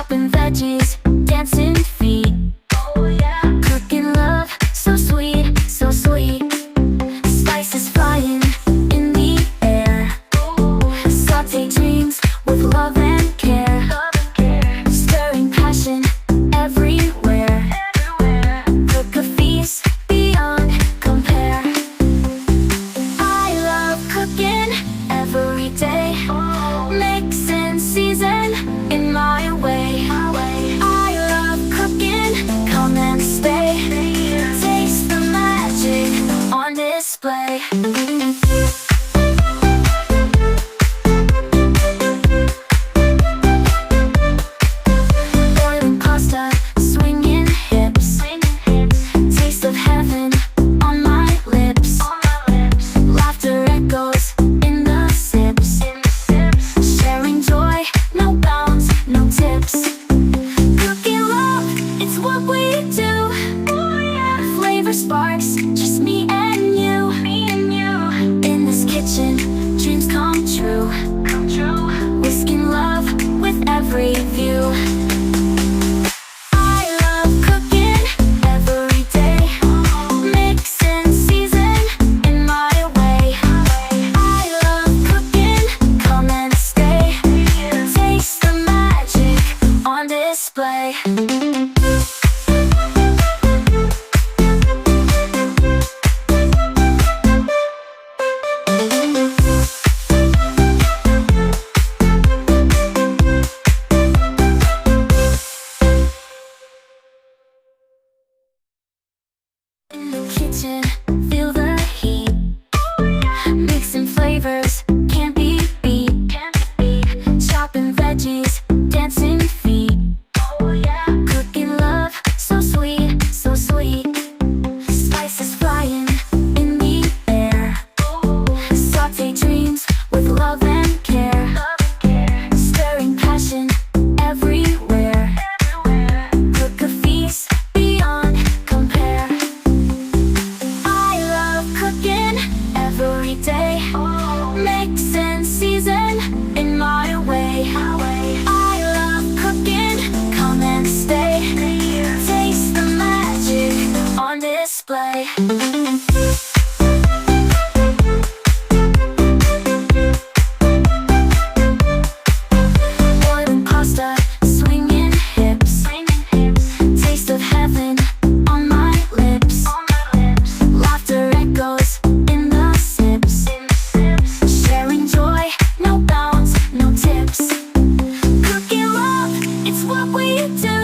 chopping veggies, dancing feet. Oh yeah, cooking love, so sweet, so sweet. Spices flying in the air. Saute dreams with love and care. Stirring passion everywhere. Cook a feast beyond compare. I love cooking every day. Mix and season in my way. I love cooking, come and stay. Taste the magic on display. Boiling pasta, swinging hips. Taste of heaven on my lips. Laughter echoes in the sips. Sharing joy, no bounds, no tips. Cooking love, it's what we do. Flavor sparks, just me and you. In this kitchen, dreams come true. Whisking love with every view. I love cooking every day. Mix and season in my way. I love cooking, come and stay. Taste the magic on display. In the kitchen, feel the heat. Mixing flavors, can't be beat. Chopping veggies, dancing feet. Cooking love, so sweet, so sweet. Spices flying in the air. Saute dreams with love and care. Stirring passion everywhere. Cook a feast beyond compare. I love cooking every day. Mix and season in my way. I love cooking, come and stay. Taste the magic on display. Boiling pasta, swinging hips. Taste of heaven on my lips. Laughter echoes in the sips. Sharing joy, no bounds, no tips. Cooking love, it's what we do.